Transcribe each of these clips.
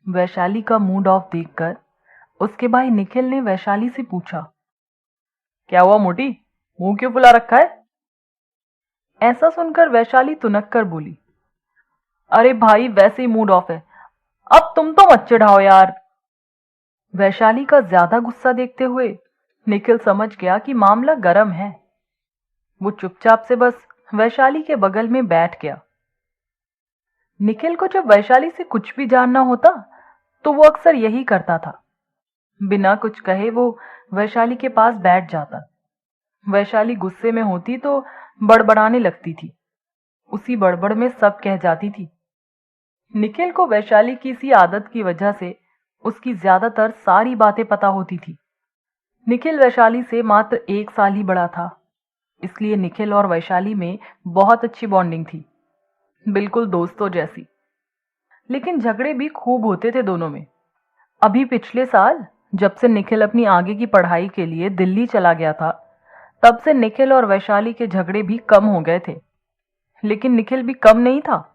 वैशाली का mood off देखकर उसके भाई निखिल ने वैशाली से पूछा, क्या हुआ मोटी, मुंह क्यों फुला रखा है? ऐसा सुनकर वैशाली तुनक कर बोली, अरे भाई वैसे ही मूड ऑफ है, अब तुम तो मत चिढ़ाओ यार। वैशाली का ज्यादा गुस्सा देखते हुए निखिल समझ गया कि मामला गर्म है। वो चुपचाप से बस वैशाली के बगल में बैठ गया। निखिल को जब वैशाली से कुछ भी जानना होता तो वो अक्सर यही करता था। बिना कुछ कहे वो वैशाली के पास बैठ जाता। वैशाली गुस्से में होती तो बड़बड़ाने लगती थी। उसी बड़बड़ में सब कह जाती थी। निखिल को वैशाली की इसी आदत की वजह से उसकी ज्यादातर सारी बातें पता होती थी। निखिल वैशाली से मात्र 1 साल ही बड़ा था, इसलिए निखिल और वैशाली में बहुत अच्छी बॉन्डिंग थी, बिल्कुल दोस्तों जैसी। लेकिन झगड़े भी खूब होते थे दोनों में। अभी पिछले साल जब से निखिल अपनी आगे की पढ़ाई के लिए दिल्ली चला गया था, तब से निखिल और वैशाली के झगड़े भी कम हो गए थे। लेकिन निखिल भी कम नहीं था।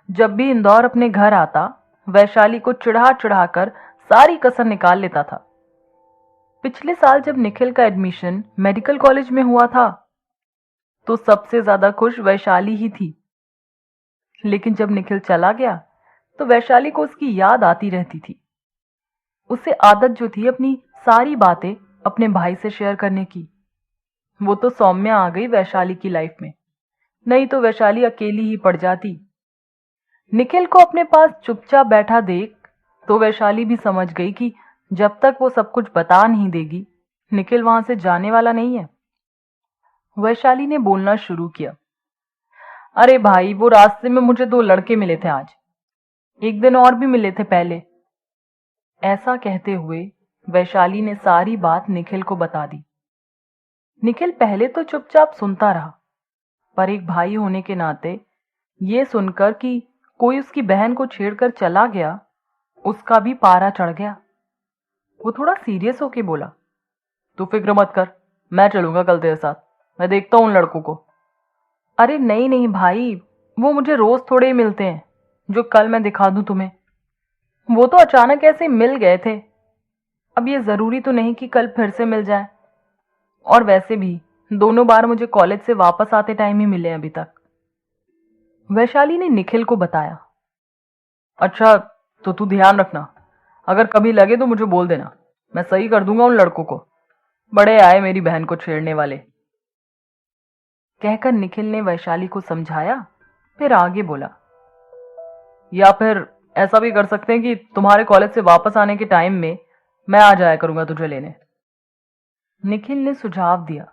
जब भी इंदौर अपने घर आता, वैशाली को चिढ़ा चिढ़ा कर सारी कसर निकाल लेता था। पिछले साल जब निखिल का एडमिशन मेडिकल कॉलेज में हुआ था तो सबसे ज्यादा खुश वैशाली ही थी। लेकिन जब निखिल चला गया तो वैशाली को उसकी याद आती रहती थी। उसे आदत जो थी अपनी सारी बातें अपने भाई से शेयर करने की। वो तो सौम्या आ गई वैशाली की लाइफ में, नहीं तो वैशाली अकेली ही पड़ जाती। निखिल को अपने पास चुपचाप बैठा देख तो वैशाली भी समझ गई कि जब तक वो सब कुछ बता नहीं देगी, निखिल वहां से जाने वाला नहीं है। वैशाली ने बोलना शुरू किया, अरे भाई वो रास्ते में मुझे 2 लड़के मिले थे आज, एक दिन और भी मिले थे पहले। ऐसा कहते हुए वैशाली ने सारी बात निखिल को बता दी। निखिल पहले तो चुपचाप सुनता रहा, पर एक भाई होने के नाते ये सुनकर कि कोई उसकी बहन को छेड़कर चला गया, उसका भी पारा चढ़ गया। वो थोड़ा सीरियस होके बोला, तू फिक्र मत कर, मैं चलूंगा कल तेरे साथ, मैं देखता हूं उन लड़कों को। अरे नहीं नहीं भाई, वो मुझे रोज थोड़े ही मिलते हैं जो कल मैं दिखा दूं तुम्हें। वो तो अचानक ऐसे मिल गए थे, अब ये जरूरी तो नहीं कि कल फिर से मिल जाए। और वैसे भी दोनों बार मुझे कॉलेज से वापस आते टाइम ही मिले अभी तक। वैशाली ने निखिल को बताया, अच्छा तो तू ध्यान रखना, अगर कभी लगे तो मुझे बोल देना, मैं सही कर दूंगा उन लड़कों को, बड़े आए मेरी बहन को छेड़ने वाले। कहकर निखिल ने वैशाली को समझाया, फिर आगे बोला, या फिर ऐसा भी कर सकते हैं कि तुम्हारे कॉलेज से वापस आने के टाइम में मैं आ जाया करूंगा तुझे लेने। निखिल ने सुझाव दिया,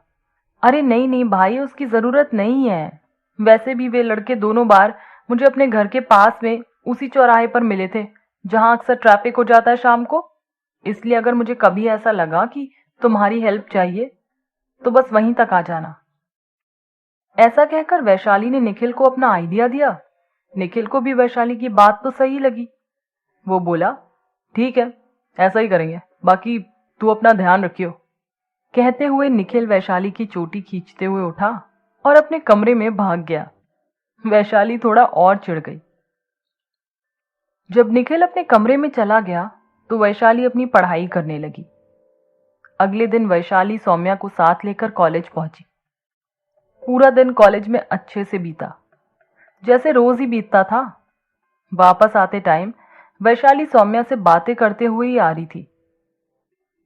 अरे नहीं नहीं भाई, उसकी जरूरत नहीं है। वैसे भी वे लड़के दोनों बार मुझे अपने घर के पास में उसी चौराहे पर मिले थे जहां अक्सर ट्रैफिक हो जाता है शाम को। इसलिए अगर मुझे कभी ऐसा लगा कि तुम्हारी हेल्प चाहिए तो बस वहीं तक आ जाना। ऐसा कहकर वैशाली ने निखिल को अपना आइडिया दिया। निखिल को भी वैशाली की बात तो सही लगी। वो बोला, ठीक है ऐसा ही करेंगे, बाकी तू अपना ध्यान रखियो। कहते हुए निखिल वैशाली की चोटी खींचते हुए उठा और अपने कमरे में भाग गया। वैशाली थोड़ा और चिढ़ गई। जब निखिल अपने कमरे में चला गया तो वैशाली अपनी पढ़ाई करने लगी। अगले दिन वैशाली सौम्या को साथ लेकर कॉलेज पहुंची। पूरा दिन कॉलेज में अच्छे से बीता, जैसे रोज ही बीतता था। वापस आते टाइम वैशाली सौम्या से बातें करते हुए ही आ रही थी,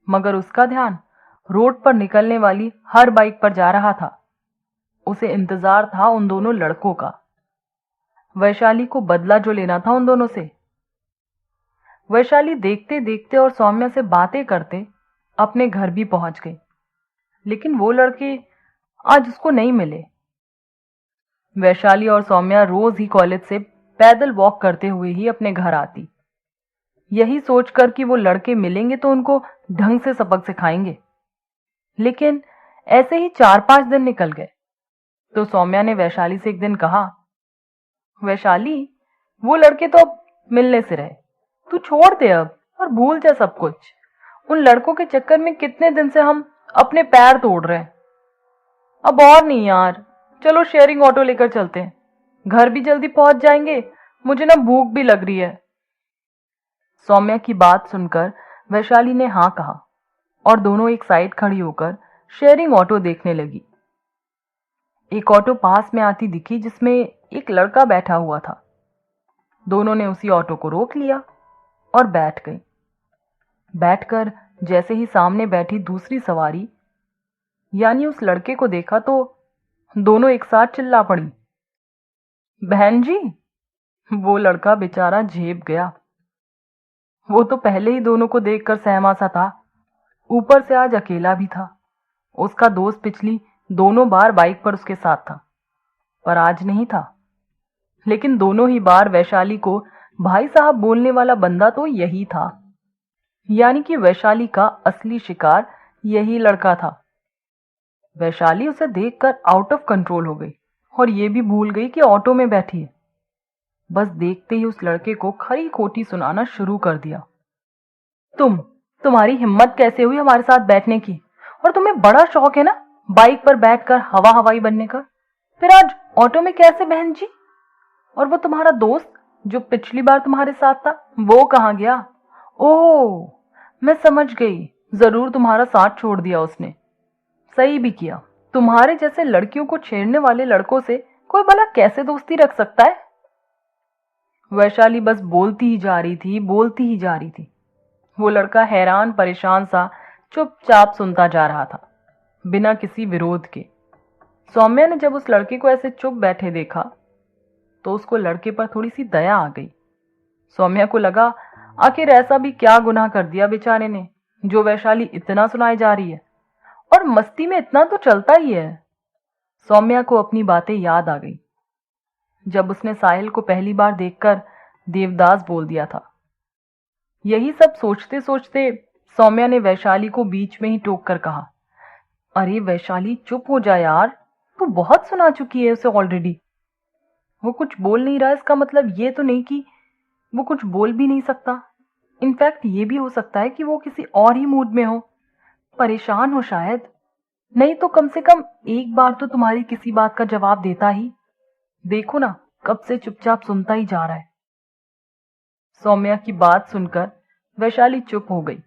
मगर उसका ध्यान रोड पर निकलने वाली हर बाइक पर जा रहा था। उसे इंतजार था उन दोनों लड़कों का। वैशाली को बदला जो लेना था उन दोनों से। वैशाली देखते देखते और सौम्या से बातें करते अपने घर भी पहुंच गई, लेकिन वो लड़के आज उसको नहीं मिले। वैशाली और सौम्या रोज ही कॉलेज से पैदल वॉक करते हुए ही अपने घर आती, यही सोचकर कि वो लड़के मिलेंगे तो उनको ढंग से सबक सिखाएंगे। लेकिन ऐसे ही 4-5 दिन निकल गए तो सौम्या ने वैशाली से एक दिन कहा, वैशाली वो लड़के तो अब मिलने से रहे, तू छोड़ दे अब और भूल जा सब कुछ। उन लड़कों के चक्कर में कितने दिन से हम अपने पैर तोड़ रहे हैं। अब और नहीं यार, चलो शेयरिंग ऑटो लेकर चलते हैं, घर भी जल्दी पहुंच जाएंगे, मुझे ना भूख भी लग रही है। सौम्या की बात सुनकर वैशाली ने हाँ कहा और दोनों एक साइड खड़ी होकर शेयरिंग ऑटो देखने लगी। एक ऑटो पास में आती दिखी जिसमें एक लड़का बैठा हुआ था। दोनों ने उसी ऑटो को रोक लिया और बैठ गई। बैठकर जैसे ही सामने बैठी दूसरी सवारी यानी उस लड़के को देखा तो दोनों एक साथ चिल्ला पड़ी, बहन जी। वो लड़का बेचारा झेप गया। वो तो पहले ही दोनों को देखकर सहमा सा था, ऊपर से आज अकेला भी था। उसका दोस्त पिछली दोनों बार बाइक पर उसके साथ था, पर आज नहीं था। लेकिन दोनों ही बार वैशाली को भाई साहब बोलने वाला बंदा तो यही था, यानी कि वैशाली का असली शिकार यही लड़का था। वैशाली उसे देखकर आउट ऑफ कंट्रोल हो गई और ये भी भूल गई कि ऑटो में बैठी है। बस देखते ही उस लड़के को खरी खोटी सुनाना शुरू कर दिया। तुम्हारी हिम्मत कैसे हुई हमारे साथ बैठने की? और तुम्हें बड़ा शौक है ना बाइक पर बैठकर हवा हवाई बनने का, फिर आज ऑटो में कैसे बहन जी? और वो तुम्हारा दोस्त जो पिछली बार तुम्हारे साथ था, वो कहाँ गया? ओह, मैं समझ गई, जरूर तुम्हारा साथ छोड़ दिया उसने। सही भी किया। तुम्हारे जैसे लड़कियों को छेड़ने वाले लड़कों से कोई भला कैसे दोस्ती रख सकता है? वैशाली बस बोलती ही जा रही थी, बोलती ही जा रही थी। वो लड़का हैरान परेशान सा चुपचाप सुनता जा रहा था, बिना किसी विरोध के। सौम्या ने जब उस लड़के को ऐसे चुप बैठे देखा तो उसको लड़के पर थोड़ी सी दया आ गई। सौम्या को लगा आखिर ऐसा भी क्या गुनाह कर दिया बेचारे ने जो वैशाली इतना सुनाई जा रही है, और मस्ती में इतना तो चलता ही है। सौम्या को अपनी बातें याद आ गई जब उसने साहिल को पहली बार देखकर देवदास बोल दिया था। यही सब सोचते सोचते सौम्या ने वैशाली को बीच में ही टोक कर कहा, अरे वैशाली चुप हो जा यार, तू बहुत सुना चुकी है उसे ऑलरेडी। वो कुछ बोल नहीं रहा, इसका मतलब ये तो नहीं कि वो कुछ बोल भी नहीं सकता। इनफैक्ट ये भी हो सकता है कि वो किसी और ही मूड में हो, परेशान हो शायद। नहीं तो कम से कम एक बार तो तुम्हारी किसी बात का जवाब देता ही। देखो ना, कब से चुपचाप सुनता ही जा रहा है। सौम्या की बात सुनकर वैशाली चुप हो गई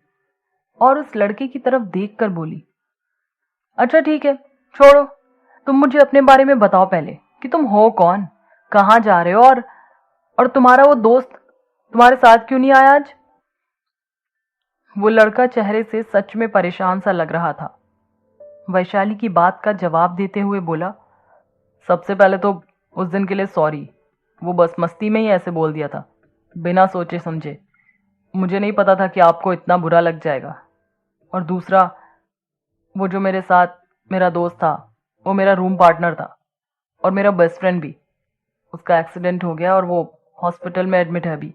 और उस लड़के की तरफ देखकर बोली, अच्छा ठीक है, छोड़ो, तुम मुझे अपने बारे में बताओ पहले कि तुम हो कौन, कहाँ जा रहे हो, और तुम्हारा वो दोस्त तुम्हारे साथ क्यों नहीं आया आज? वो लड़का चेहरे से सच में परेशान सा लग रहा था। वैशाली की बात का जवाब देते हुए बोला, सबसे पहले तो उस दिन के लिए सॉरी, वो बस मस्ती में ही ऐसे बोल दिया था, बिना सोचे समझे। मुझे नहीं पता था कि आपको इतना बुरा लग जाएगा। और दूसरा, वो जो मेरे साथ मेरा दोस्त था, वो मेरा रूम पार्टनर था और मेरा बेस्ट फ्रेंड भी। उसका एक्सीडेंट हो गया और वो हॉस्पिटल में एडमिट है अभी।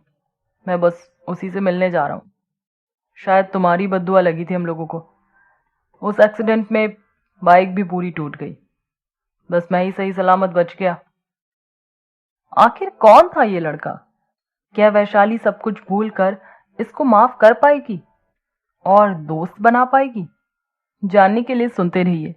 मैं बस उसी से मिलने जा रहा हूँ। शायद तुम्हारी बद्दुआ लगी थी हम लोगों को। उस एक्सीडेंट में बाइक भी पूरी टूट गई, बस मैं ही सही सलामत बच गया। आखिर कौन था ये लड़का? क्या वैशाली सब कुछ भूलकर इसको माफ कर पाएगी और दोस्त बना पाएगी? जानने के लिए सुनते रहिए